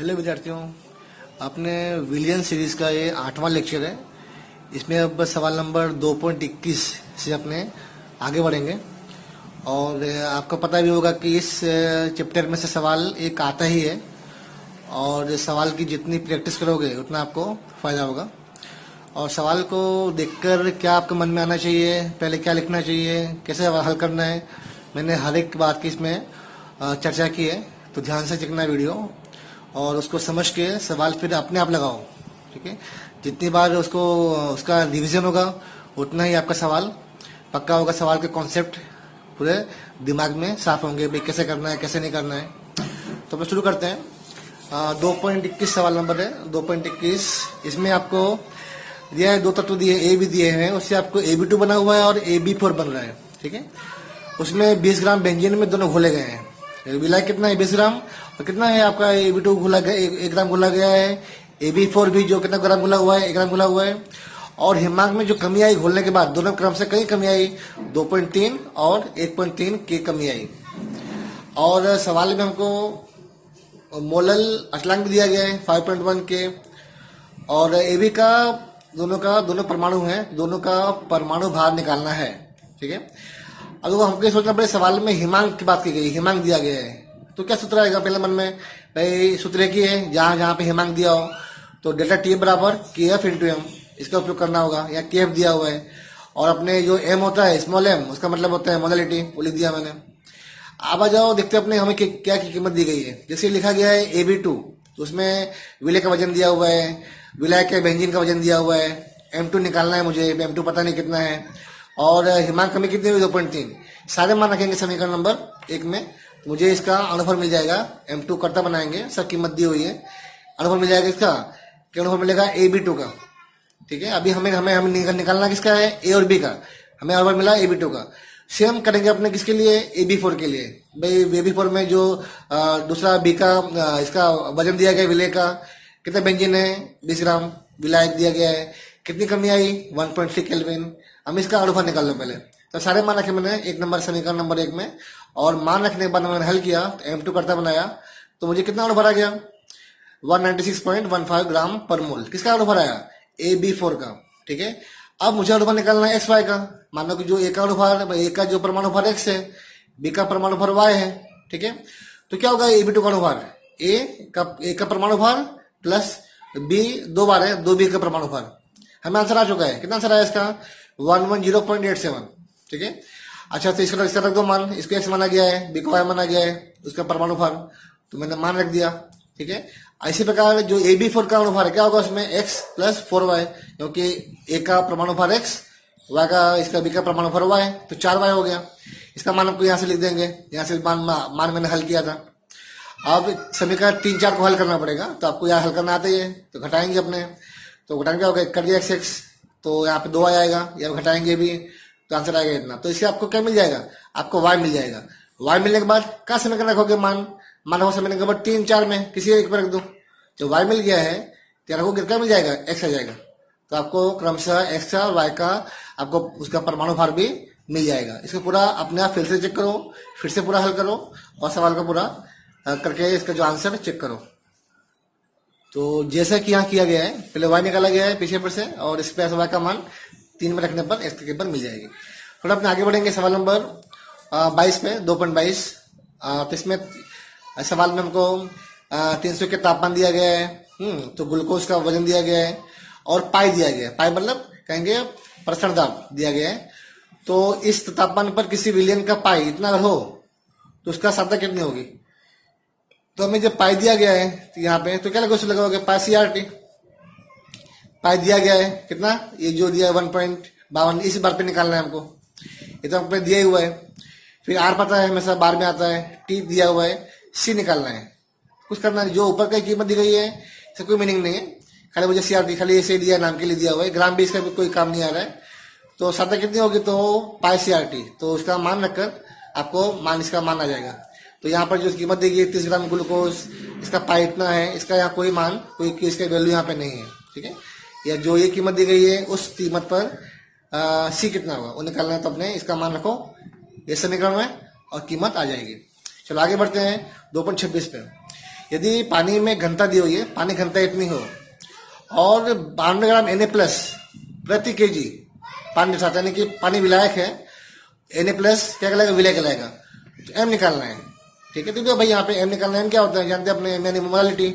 Hello विद्यार्थियों, अपने विलियन series का ये 8वां लेक्चर है। इसमें अब सवाल नंबर 2.21 से अपने आगे बढ़ेंगे। और आपको पता भी होगा कि इस चैप्टर में से सवाल एक आता ही है, और इस सवाल की जितनी प्रैक्टिस करोगे उतना आपको फायदा होगा। और सवाल को देखकर क्या आपके मन में आना चाहिए, पहले क्या लिखना चाहिए, कैसे हल करना है, मैंने हर एक बात की इसमें चर्चा की है। तो ध्यान से देखना वीडियो और उसको समझ के सवाल फिर अपने आप लगाओ। ठीक है, जितनी बार उसका रिवीजन होगा उतना ही आपका सवाल पक्का होगा। सवाल के कॉन्सेप्ट पूरे दिमाग में साफ होंगे, भाई कैसे करना है कैसे नहीं करना है। तो अपन शुरू करते हैं। 2.21 सवाल नंबर है 2.21। इसमें आपको दिया है, दो तत्व दिए, ए भी दिए हैं, उससे आपको AB2 बना हुआ है और AB4 बन रहा है। ठीक है, उसमें 20 ग्राम बेंजीन में दोनों घोले गए हैं। विलायक कितना है 20 ग्राम, और कितना है आपका AB2 घुला गया, 1 ग्राम घुला गया है। AB4 भी जो कितना ग्राम घुला हुआ है, 1 ग्राम घुला हुआ है। और हिमांक में जो कमी आई घोलने के बाद, दोनों क्रम से कई कमी आई, 2.3 और 1.3 की कमी आई। और सवाल में हमको मोलल अचलांक भी दिया गया है 5.1 के। और AB का दोनों परमाणु हैं, दोनों का परमाणु भार निकालना है। ठीक है, अब हमको ये सोचना पड़े, सवाल में हिमांक की बात की गई, हिमांक दिया गया है, तो क्या सूत्र आएगा पहले मन में? भाई सूत्र की है, जहां जहां पे हिमांक दिया हो तो डेल्टा T बराबर KF इंटू एम, इसका उपयोग करना होगा। या KF दिया हुआ है, और अपने जो M होता है स्मॉल m, उसका मतलब होता है मोलैलिटी, वो लिख दिया मैंने। अब आ जाओ, देखते अपने हमें क्या की कीमत दी गई है। जैसे लिखा गया है AB2, तो उसमें विलय का वजन दिया हुआ है, विलय के बेंजीन का वजन दिया हुआ है। M2 निकालना है मुझे, M2 पता नहीं कितना है। और हिमांक कमी कितनी हुई 2.3। सारे मान रखेंगे समीकरण नंबर 1 में, मुझे इसका अणुफल मिल जाएगा। M2 करता बनाएंगे, सब कीमत दी हुई है, अणुफल मिल जाएगा इसका। क्या अणुफल मिलेगा? AB2 का। ठीक है, अभी हमें निकालना किसका है? A और B का। हमें अणुफल मिला AB2 का। सेम करेंगे अपने किसके लिए? AB4 के लिए। भाई AB4 में जो दूसरा B का इसका वजन दिया गया विलय का, कितना बेंजीन है? 20 ग्राम विलायक दिया गया है। कितनी कमी आई? 1.3 केल्विन। हम इसका अणुफल निकाल लो पहले। तो सारे मान रखे मैंने 1 नंबर समीकरण नंबर 1 में, और मान रखने के बाद मैंने हल किया, तो M2 करता बनाया, तो मुझे कितना अणुफल आ गया? 196.15 ग्राम पर मोल। किसका अणुफल आया? AB4 का। ठीक है, अब मुझे अणुफल निकालना है XY का। मान लो कि जो A का अणुफल, A का जो परमाणु भार X है, B का परमाणु भार Y है। ठीक है, तो क्या होगा AB2 का अणुभार? A का परमाणु भार प्लस B 2 बार है, 2B का परमाणु भार। हमें आंसर आ चुका है। कितना आंसर आया इसका? 110.87। ठीक है, अच्छा, तो इसका रख दो मान। इसको X माना गया है, B को Y माना गया है, उसका परमाणु भार, तो मैंने मान रख दिया। ठीक है, इसी प्रकार जो AB4 का अणुभार है, क्या होगा उसमें? X प्लस 4Y, क्योंकि A का परमाणु भार X, Y का, इसका B का परमाणु भार Y, तो 4Y हो गया। इसका मान आपको यहाँ से लिख देंगे, यहाँ से मान मैंने हल किया था। अब समीकरण 3-4 को हल करना पड़ेगा, तो आपको यहाँ हल करना आता ही है, तो घटाएंगे अपने। तो घटाएंगे क्या होगा? कर दिया XX, तो यहाँ पे 2 आएगा, या घटाएंगे भी, तो आंसर आएगा इतना। तो इससे आपको क्या मिल जाएगा? आपको Y मिल जाएगा। Y मिलने के बाद क्या समीकरण रखोगे? मान रखो समीकरण नंबर 3-4 में किसी एक पर रख दो। जो Y मिल गया है, तो रखोगे क्या मिल जाएगा? X आ जाएगा। तो आपको क्रमशः X और Y का आपको उसका परमाणु भार भी मिल जाएगा। इसको पूरा अपने आप फिर से चेक करो, फिर से पूरा हल करो, और सवाल को पूरा करके इसका जो आंसर चेक करो। तो जैसा कि यहाँ किया गया है, पहले Y निकाला गया है पीछे पर से, और इस पे Y का मान 3 में रखने पर X की कीमत मिल जाएगी। थोड़ा अपने आगे बढ़ेंगे सवाल नंबर 22 पे, 2.22। तो इसमें सवाल में हमको 300 के तापमान दिया गया है, तो ग्लूकोज का वजन दिया गया है, और पाई दिया गया है। पाई मतलब कहेंगे प्रसरण दाब दिया गया है। तो इस तापमान पर किसी विलयन का पाई इतना हो, तो उसका सांद्रता कितनी होगी? तो हमें जब पाई दिया गया है तो यहाँ पे, तो क्या लगाओगे? पाई CRT। पाई दिया गया है कितना? ये जो दिया है 1.52, इस बार पे निकालना है हमको। ये तो हमको दिया ही हुआ है। फिर R पता है, हमेशा बार में आता है। T दिया हुआ है, C निकालना है। कुछ करना है, जो ऊपर का कीमत दी गई है इसका कोई मीनिंग नहीं है, खाली मुझे CRT खाली ऐसे दिया, नाम के लिए दिया हुआ है। ग्राम भी इसका कोई काम नहीं आ रहा है। तो सांद्रता कितनी होगी? तो पाई CRT, तो उसका मान रखकर आपको इसका मान आ जाएगा। तो यहाँ पर जो कीमत देगी 30 ग्राम ग्लूकोज, इसका पाई इतना है, इसका यहाँ कोई मान, कोई इसका वैल्यू यहाँ पे नहीं है। ठीक है, या जो ये कीमत दी गई है उस कीमत पर C कितना होगा वो निकालना है। तो अपने इसका मान रखो ये समीकरण में, और कीमत आ जाएगी। चलो आगे बढ़ते हैं 2.26 पे। यदि पानी में घनता दी हुई है, पानी घनता इतनी हो और 52 ग्राम Na प्लस प्रति केजी पानी दर्शाता है, यानी कि पानी विलायक है, Na प्लस क्या कहलाएगा, विलय कहलाएगा। तो एम निकालना है, ठीक है। तो भाई यहाँ पे एम निकालना है, क्या होता है जानते हैं अपने, यानी मोलालिटी,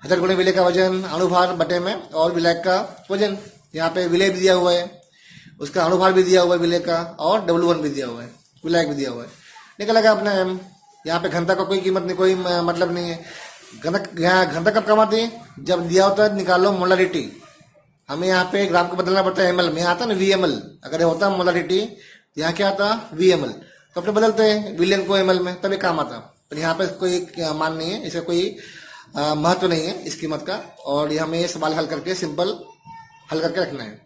1000 गुणे विलय का वजन, अणुभार बटे में और विलायक का वजन। यहाँ पे विलय भी दिया हुआ है, उसका अणुभार भी दिया हुआ है विलय का, और W1 भी दिया हुआ है, विलायक भी दिया हुआ है। निकलेगा अपना एम। यहाँ पे घनता का कोई कीमत नहीं, कोई मतलब नहीं है। घनता कब काम आती है, जब दिया होता है निकालो मोलारिटी। हमें यहाँ पे ग्राम को बदलना पड़ता है एमएल में, आता ना VML, अगर ये होता मोलारिटी यहाँ क्या आता VML, तो अपने बदलते हैं विलियन को एमएल में, तभी काम आता। पर यहाँ पे कोई मान नहीं है, इसका कोई महत्व नहीं है इस कीमत का, और ये हमें ये सवाल हल करके सिंपल हल करके रखना है।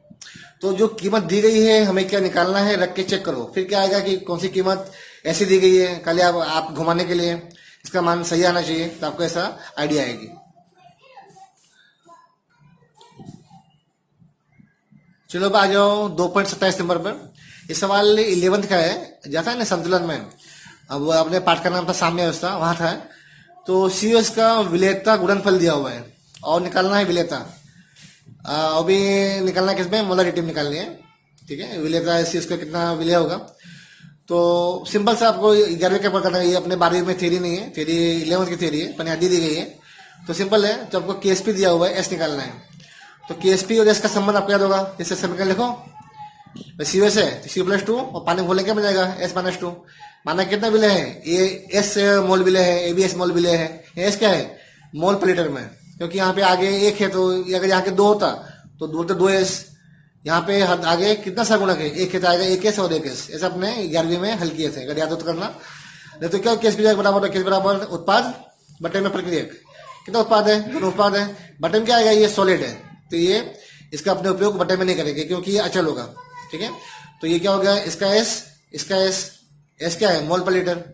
तो जो कीमत दी गई है हमें क्या निकालना है, रख के चेक करो, फिर क्या आएगा कि कौन सी कीमत ऐसी दी गई है, खाली आप घुमाने के लिए इसका मान सही आना चाहिए, तो आपको ऐसा आइडिया आएगी। चलो अब आ जाओ 2.27 नंबर पर। ये सवाल 11th का है, जाता है ना संतुलन में। अब अपने पाठ का नाम था साम्य अवस्था, वहां था। तो COS का विलेयता गुणनफल दिया हुआ है और निकालना है विलेयता। अभी निकालना है किसमें, मोलारिटी में निकालनी है, ठीक है। विलेयता COS का कितना विलय होगा, तो सिंपल सा आपको 11वीं का करना है, ये अपने 12वीं में थ्योरी नहीं है, थ्योरी 11th की थ्योरी है, पर यहाँ दी गई है। तो सिंपल है, तो आपको KSP दिया हुआ है, S निकालना है। तो KSP और S का संबंध आपको याद होगा, जैसे समीकरण लिखो, COS है तो C+2 और पानी घोलने क्या बन जाएगा, S-2। माना कितना विलय है, ये S मोल विलय है, ABS मोल विलय है, ये S क्या है, मोल पर लीटर में, क्योंकि यहाँ पे आगे 1 है, तो अगर यहाँ के 2 होता तो 2S, यहाँ पे आगे कितना सा गुणक है, 1 है तो आएगा 1S और 1S। ऐसा अपने 11वीं में हल किए थे, अगर याद हो तो करना। नहीं तो क्या KSP बराबर, KS बराबर उत्पाद बटे में प्रक्रियक। कितना उत्पाद है, दोनों उत्पाद है। बटे में क्या आएगा, ये सॉलिड है, तो ये इसका अपने उपयोग बटे में नहीं करेंगे क्योंकि ये अचल होगा, ठीक है। तो ये क्या हो गया, इसका S, इसका S क्या है, मोल पर लीटर।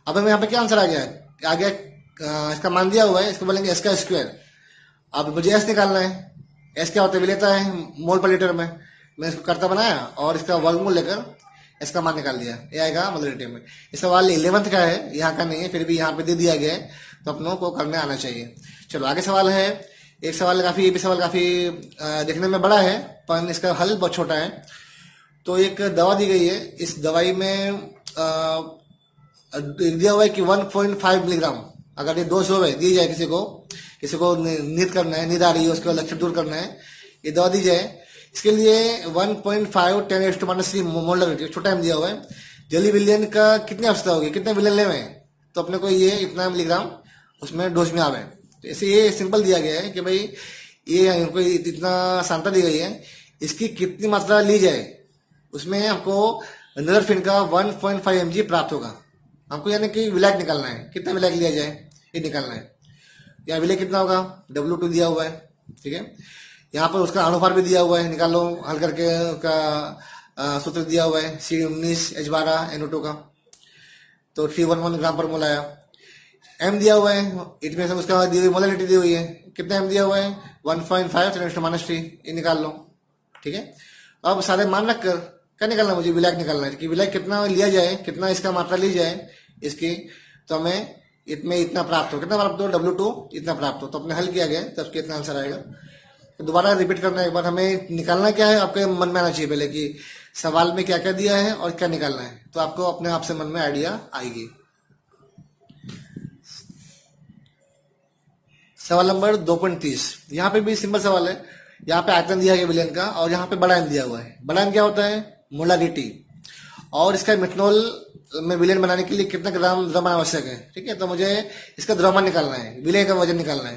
अब हमें यहाँ पे क्या आंसर आ गया, इसका मान दिया हुआ है, इसको बोलेंगे S का स्क्वायर। अब मुझे S निकालना है, S क्या होता है, विलेयता है मोल पर लीटर में। मैं इसको करता बनाया और इसका वर्गमूल लेकर S का मान निकाल दिया, ये आएगा मोलारिटी में। ये सवाल 11th का है, यहाँ का नहीं है, फिर भी यहाँ पे दे दिया गया है, तो अपनों को करने आना चाहिए। चलो आगे सवाल है, एक सवाल काफी, ये भी सवाल काफी देखने में बड़ा है, पर इसका हल बहुत छोटा है। तो एक दवा दी गई है, इस दवाई में दिया हुआ है कि 1.5 मिलीग्राम, अगर ये 200 है दी जाए किसी को नींद करना है, नींद आ रही है, उसके लक्षण दूर करना है, ये दवा दी जाए, इसके लिए 1.5 10⁻³ मोलर छोटा एम दिया हुआ है। जली विलियन का कितनी अवस्था होगी, कितने विलियन ले में, तो अपने को ये इतना मिलीग्राम उसमें डोज में आवे। तो ऐसे ये सिंपल दिया गया है कि भाई ये हमको इतना सांता दी गई है, इसकी कितनी मात्रा ली जाए, उसमें हमको नजरफिन का 1.5 mg प्राप्त होगा। हमको यानी कि विलायक निकालना है, कितना विलायक लिया जाए ये निकालना है। यहाँ विलय कितना होगा, W2 दिया हुआ है, ठीक है। यहाँ पर उसका अणुभार भी दिया हुआ है, निकाल लो हल करके, उसका सूत्र दिया हुआ है C19H12NO2 का, तो 311 ग्राम पर मोल आया। M दिया हुआ है, इसमें से उसका दी हुई मोलारिटी दी हुई है, कितना M दिया हुआ है 1.5 10⁻³ ये निकाल लो, ठीक है। अब सारे मान रख कर क्या निकालना, मुझे विलायक निकालना है कि विलायक कितना लिया जाए, कितना इसका मात्रा ली जाए इसकी, तो हमें इसमें इतना प्राप्त हो, कितना प्राप्त हो, W2 इतना प्राप्त हो, तो अपने हल किया गया, तब कितना आंसर आएगा। तो दोबारा रिपीट करना है एक बार, हमें निकालना क्या है आपके मन में आना चाहिए पहले कि सवाल में क्या क्या दिया है और क्या निकालना है, तो आपको अपने आप से मन में आइडिया आएगी। सवाल नंबर 2.30, यहाँ पे भी सिंपल सवाल है। यहाँ पे आयतन दिया गया विलयन का और यहाँ पे बड़ा एम दिया हुआ है। बड़ा एम क्या होता है, मोलारिटी, और इसका मिथनॉल में विलयन बनाने के लिए कितना ग्राम द्रव्यमान आवश्यक है, ठीक है। तो मुझे इसका द्रव्यमान निकालना है, विलय का वजन निकालना है।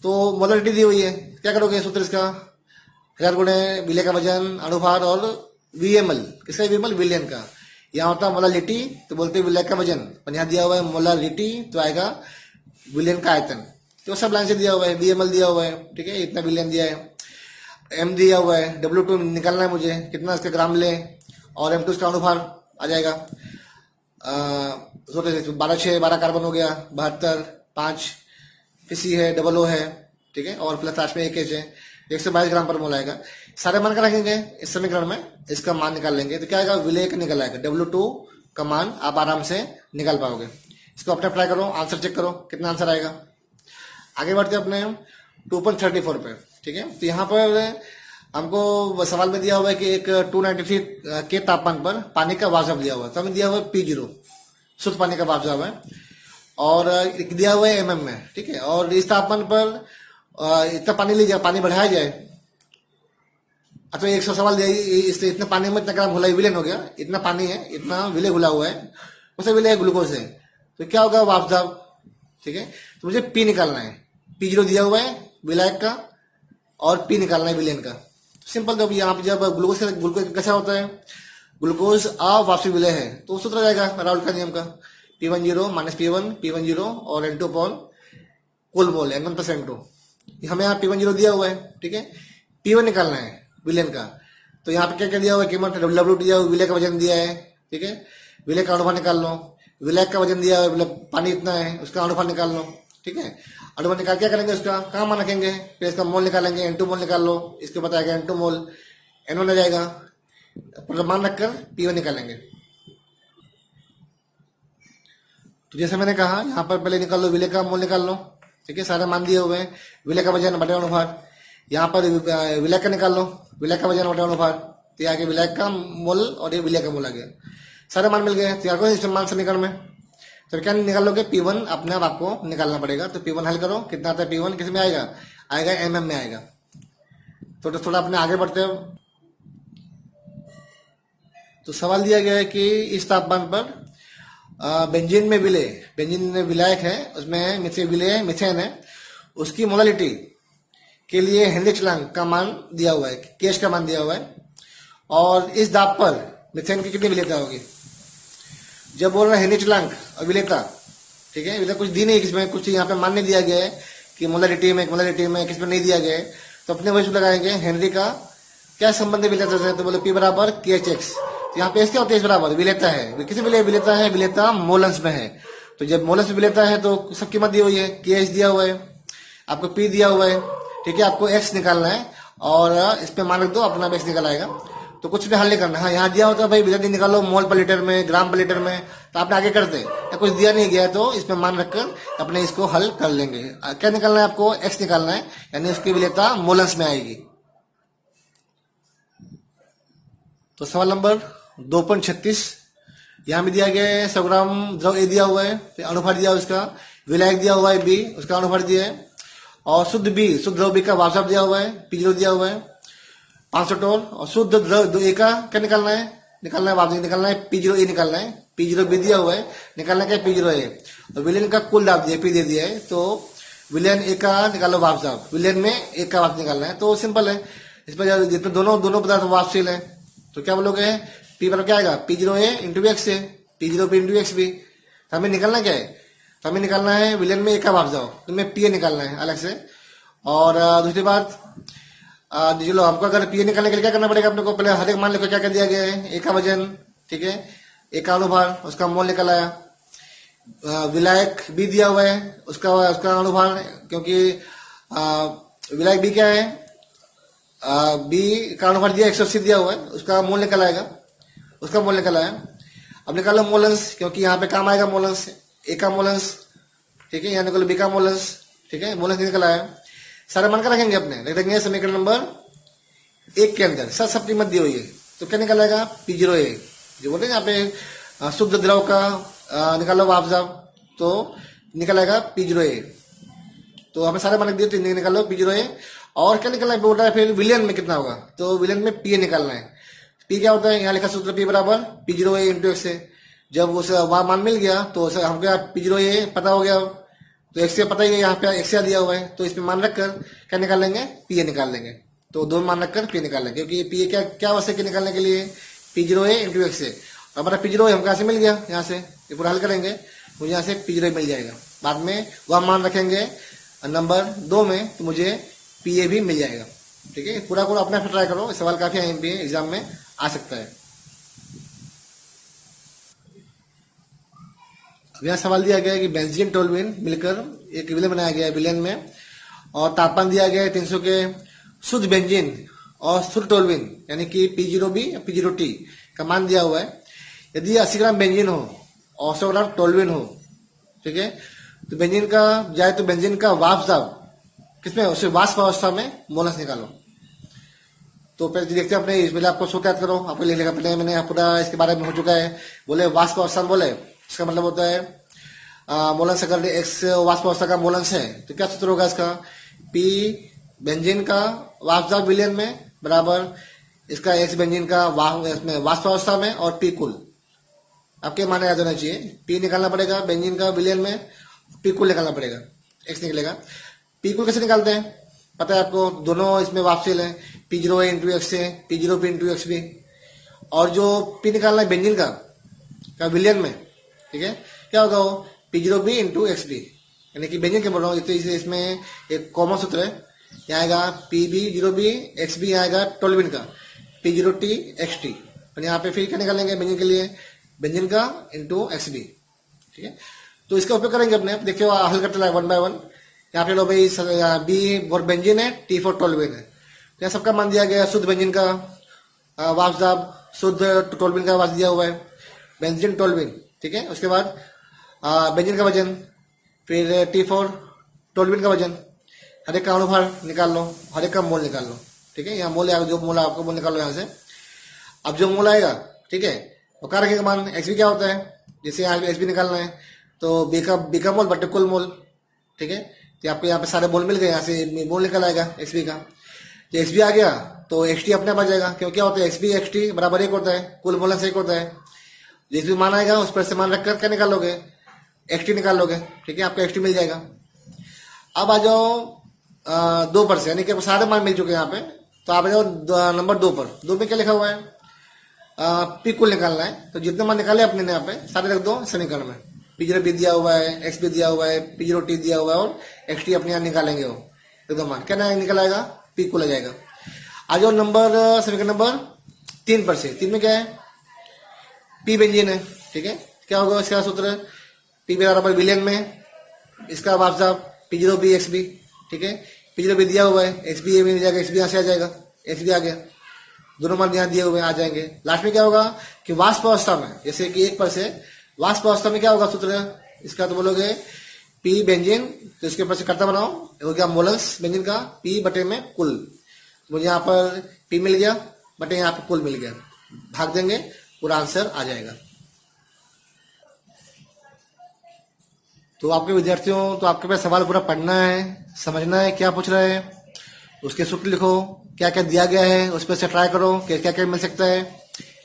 तो मोलारिटी दी हुई है, क्या करोगे सूत्र इसका, 1000 गुणे विलय का वजन, अणुभार और VML, किसका VML, विलयन का। यहाँ होता है मोलारिटी, तो बोलते हैं विलय का वजन, पर यहाँ दिया हुआ है मोलारिटी, तो आएगा विलयन का आयतन। तो सब लाइन से दिया हुआ है, VML दिया हुआ है, ठीक है, इतना विलयन दिया है। M दिया हुआ है, W2 निकालना है मुझे, कितना इसका ग्राम ले, और M2 इसका अणुभार आ जाएगा 12 12 कार्बन हो गया 72, 5 C है, डबल O है, ठीक है, और प्लस लास्ट में 1 H है, 122 ग्राम पर मोल आएगा। सारे मान का रखेंगे इस समीकरण में, इसका मान निकाल लेंगे, तो क्या आएगा, विलय का निकल आएगा, W2 का मान आप आराम से निकाल पाओगे। इसको अपने ट्राई करो, आंसर चेक करो कितना आंसर आएगा। आगे बढ़ते अपने 2.34 पे, ठीक है। तो यहाँ पर हमको सवाल में दिया हुआ है कि एक 293 के तापमान पर पानी का वाष्प दिया हुआ है, तो हमें दिया हुआ है P0 शुद्ध पानी का वाष्प है, और दिया हुआ है mm में, ठीक है। और इस तापमान पर इतना पानी लीजिए, पानी बढ़ाया जाए, अथवा 100 सवाल दिया, इसलिए इतना पानी में इतना ग्राम घुला विलेन हो गया, इतना पानी है, इतना विले घुला हुआ है, उसे विले है ग्लूकोज है, तो क्या होगा वाष्प दाब, ठीक है। तो मुझे P निकालना है, P0 दिया हुआ है विलायक का, और P निकालना है विलेन का। सिंपल, जब यहाँ पे जब ग्लूकोज कैसा होता है, ग्लूकोज अवाष्पीय विलय है, तो सूत्र जाएगा राउल का नियम का, P10 माइनस P10 और N2 अपॉन कुल मोल N1 प्लस N2। हमें यहाँ P10 दिया हुआ है, ठीक है। P1 निकालना है विलेन का, तो यहाँ पे क्या क्या दिया हुआ है, कीमत W दिया हुआ, विलय का वजन दिया है, ठीक है। विलय का अनुभार निकाल लो, विलय का वजन दिया हुआ, पानी इतना है, उसका अनुभार निकाल लो, ठीक है। अनुभार निकाल क्या करेंगे, उसका कहाँ मान रखेंगे, फिर इसका मोल निकालेंगे, N2 मोल निकाल लो, इसके बताएगा N2 मोल, N1 आ जाएगा, मान रखकर P1 निकालेंगे। तो जैसे मैंने कहा, यहाँ पर पहले निकाल लो विलय का मोल निकाल लो, ठीक है, सारे मान दिए हुए हैं, विलय का वजन बटे अनुभार, यहाँ पर विलय का निकाल लो, विलय का वजन बटे अनुभार, तो यहाँ के विलय का मोल और ये विलय का मोल आ गया, सारे मान मिल गए। तो यहाँ को इस मान समीकरण में तो क्या निकाल लोगे, P1 अपने आप आपको निकालना पड़ेगा। तो P1 हल करो, कितना आता है P1, किस में आएगा, आएगा mm में आएगा। तो थोड़ा अपने आगे बढ़ते हो, तो सवाल दिया गया है कि इस तापमान पर बेंजीन में विलय, बेंजीन में विलायक है, उसमें विलय मिथेन है, उसकी मोलालिटी के लिए हेनरी स्लैंग का मान दिया हुआ है, केश का मान दिया हुआ है, और इस दाब पर मिथेन की कितनी विलेयता होगी। जब बोल रहे हैं हेनरी स्लैंग और विलेयता, ठीक है, विलेयता कुछ दी नहीं, किसमें कुछ यहाँ पे मान नहीं दिया गया है कि मोलालिटी में किसमें नहीं दिया गया है, तो अपने वही लगाएंगे हेनरी का क्या संबंध है विलेयता से, तो बोले P बराबर KHX। यहाँ पे क्या होता है, इस बराबर विलेयता है, किसी विलेयता है, विलेयता मोलंस में है, तो जब मोलंस में विलेयता है तो सब कीमत दी हुई है, KH दिया हुआ है, आपको P दिया हुआ है, ठीक है, आपको X निकालना है, और इस पे मान रख दो, अपना X निकल आएगा। तो कुछ भी हल नहीं करना। हाँ, यहाँ दिया होता है भाई विलेयता निकालो मोल पर लीटर में, ग्राम पर लीटर में, तो आपने आगे करते, या कुछ दिया नहीं गया तो इसमें मान रखकर अपने इसको हल कर लेंगे। क्या निकालना है आपको, X निकालना है, यानी उसकी विलेयता मोलंस में आएगी। तो सवाल नंबर 2.36, यहाँ भी दिया गया है 100 ग्राम द्रव A दिया हुआ है, फिर अनुभार दिया उसका, विलायक दिया हुआ है B, उसका अनुभार दिया है, और शुद्ध द्रव B का वाष्प दिया हुआ है, P0 दिया हुआ है 500 टोल, और शुद्ध द्रव A का क्या निकालना है, वाष्प निकालना है, P0A निकालना है, P0B दिया हुआ है, निकालना क्या P0A, और विलेन का कुल दाब दिया P दे दिया है, तो विलेन A का निकालो वाष्प दाब, विलेन में A का वाष्प निकालना है। तो सिंपल है, इस पर जितने दोनों पदार्थ वाष्पशील है, तो क्या बोलोगे, P बराबर क्या आएगा, P0A इंटू X है, P0B इंटू X भी। तो हमें निकालना क्या है, तो हमें निकालना है विलेन में A का वाष्प दाब, तो हमें PA निकालना है अलग से। और दूसरी बात, चलो हमको अगर PA निकालने के लिए क्या करना पड़ेगा, अपने को पहले हर एक मान लेकर क्या कर दिया गया है, A का वजन, ठीक है, A का अनुभार, उसका मोल निकल आया, विलायक B दिया हुआ है, उसका अनुभार, क्योंकि विलायक B क्या है, B का अनुभार दिया 180 दिया हुआ है, उसका मोल निकल आएगा, उसका मोल निकल आया। अब निकालो मोलंस, क्योंकि यहाँ पे काम आएगा मोलंस, A का मोलंस, ठीक है, यहाँ निकालो B का मोलंस, ठीक है, मोलंस निकल आया। सारे मान कर रखेंगे, अपने रख देंगे समीकरण नंबर 1 के अंदर, सब कीमत दी हुई है, तो क्या निकल आएगा P0A, जो बोलते हैं यहाँ पे शुद्ध द्रव का निकालो वाष्प दाब, तो निकल आएगा P0A। तो हमें सारे मान रख दिए, तो निकालो P0A। और क्या निकलना है, बोल रहा है फिर विलियन में कितना होगा, तो विलियन में PA निकालना है। P क्या होता है, यहाँ लिखा सूत्र P बराबर P0A इंटू X है। जब उसे वहां मान मिल गया तो हमको यहाँ P0A पता हो गया, तो X से पता ही है, यहाँ पे X दिया हुआ है, तो इसमें मान रखकर क्या निकाल लेंगे, PA निकाल लेंगे। तो दो मान रखकर P निकाल लेंगे, क्योंकि PA क्या आवश्यक है निकालने के लिए, P0A इंटू X है। हमारा P0A हमको यहाँ से मिल गया, यहाँ से ये पूरा हल करेंगे, मुझे यहाँ से P0A मिल जाएगा। बाद में वह मान रखेंगे नंबर 2 में, तो मुझे PA भी मिल जाएगा। ठीक है, पूरा अपने आप ट्राई करो, सवाल काफी IMP एग्जाम में आ सकता है। अब यहाँ सवाल दिया गया है कि बेंजीन टोलुइन मिलकर एक विलय बनाया गया है विलयन में, और तापमान दिया गया है 300 के शुद्ध बेंजीन और शुद्ध टोलुइन यानी कि P0B P0T का मान दिया हुआ है। यदि 80 ग्राम बेंजीन हो और 100 ग्राम टोलुइन हो, ठीक है। तो बेंजीन का जाए तो बेंजीन का वाष्प दाब किसमें, उसे वाष्प अवस्था में मोलस निकालो। तो फिर देखते हैं अपने पहले आपको सूत्र याद करो, आपको लिख लेगा पहले, मैंने पूरा इसके बारे में हो चुका है। बोले वाष्प अवस्था बोले, इसका मतलब होता है मोलस, अगर एक्स वाष्प अवस्था का मोलस है तो क्या सूत्र होगा इसका, पी बेंजीन का वाष्प दाब विलयन में बराबर इसका एक्स बेंजीन का वाष्प अवस्था में और पी कुल। आपके माने याद होना चाहिए, पी निकालना पड़ेगा बेंजीन का विलयन में, पी कुल निकालना पड़ेगा, एक्स निकलेगा। पी कुल कैसे निकालते हैं पता है आपको, दोनों इसमें वापसील है, पी जीरो ए इंटू एक्स है, P zero P into x भी। और जो पी निकालना है बेंजीन का विलयन में, ठीक है, क्या होगा वो P zero B into X B, यानी कि बेंजीन के बोल रहा हूँ, तो इसमें एक कॉमन सूत्र है, यहाँ आएगा P B zero B X B, आएगा टोल्विन का P zero T X T. और यहाँ पे फिर क्या निकालेंगे बेंजीन के लिए, बेंजीन का इंटू एक्स बी, ठीक है। तो इसका उपयोग करेंगे अपने, देखते हो हल करते हैं 1 by 1। यहाँ पे लो भाई बी फॉर बेंजीन है, टी फॉर टोल्विन है, तो यहाँ सबका मान दिया गया, शुद्ध बेंजीन का वाष्प दाब, शुद्ध टोल्विन का वाष्प दिया हुआ है, बेंजीन टोल्विन, ठीक है। उसके बाद बेंजीन का वजन, फिर टी फॉर टोल्विन का वजन, हर एक का अनुभार निकाल लो, हर एक का मोल निकाल लो, ठीक है। यहाँ मोल आएगा, जो मोल आपको मोल निकाल लो यहाँ से। अब जो मोल आएगा, ठीक है, वो क्या रखेगा मान, एक्स बी क्या होता है, जैसे यहाँ एक्स बी निकालना है तो बी का मोल बटे कुल मोल, ठीक है। तो आपको यहाँ पे सारे मोल मिल गए, यहाँ से मोल निकल आएगा एक्स बी का। तो एक्स बी आ गया तो एक्स टी अपने आप आ जाएगा, क्यों क्या होता है एक्स बी एक्स टी बराबर एक होता है, कुल मोलन से एक होता है। जिस भी मान आएगा उस पर से मान रखकर क्या निकालोगे, एक्स टी निकाल लोगे, ठीक है, आपको एक्स टी मिल जाएगा। अब आ जाओ 2 पर से, यानी कि सारे मान मिल चुके हैं यहाँ पे, तो आप आ जाओ नंबर 2 पर। 2 में क्या लिखा हुआ है, पी कुल निकालना है, तो जितने मान निकाले अपने ने यहाँ पे सारे रख दो समीकरण में। पी जीरो बी दिया हुआ है, एक्स बी दिया हुआ है, पी जीरो टी दिया हुआ है, और एक्स टी अपने यहाँ निकालेंगे वो एकदम मान, क्या निकल आएगा, पी कुल आ जाएगा। आ जाओ नंबर समीकरण नंबर 3 पर से। 3 में क्या है, पी बेंजीन है, ठीक है, क्या होगा इसका सूत्र, पी बराबर विलयन में इसका वाष्प दाब P zero B X B, ठीक है, पी जीरो बी दिया हुआ है, एक्स बी में जाएगा, एक्स बी यहाँ से आ जाएगा, एक्स बी आ गया, दोनों मान यहाँ दिए हुए आ जाएंगे। लास्ट में क्या होगा कि वाष्प अवस्था में, जैसे कि 1 पर से वाष्प अवस्था में क्या होगा सूत्र इसका, तो बोलोगे पी बेंजीन, तो इसके ऊपर से करता बनाओ, हो गया मोलस बेंजीन का, पी बटे में कुल, तो मुझे यहाँ पर पी मिल गया बटे यहाँ पर कुल मिल गया, भाग देंगे पूरा आंसर आ जाएगा। तो आपके विद्यार्थियों, तो आपके पास सवाल पूरा पढ़ना है, समझना है क्या पूछ रहा है, उसके सूत्र लिखो, क्या क्या दिया गया है उस पर से ट्राई करो कि क्या क्या मिल सकता है,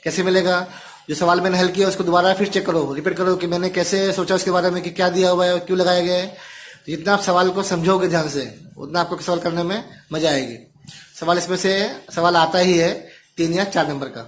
कैसे मिलेगा। जो सवाल मैंने हल किया उसको दोबारा फिर चेक करो, रिपीट करो कि मैंने कैसे सोचा उसके बारे में, कि क्या दिया हुआ है और क्यों लगाया गया है। तो जितना आप सवाल को समझोगे ध्यान से, उतना आपको सवाल करने में मजा आएगी। सवाल इसमें से सवाल आता ही है 3 या 4 नंबर का।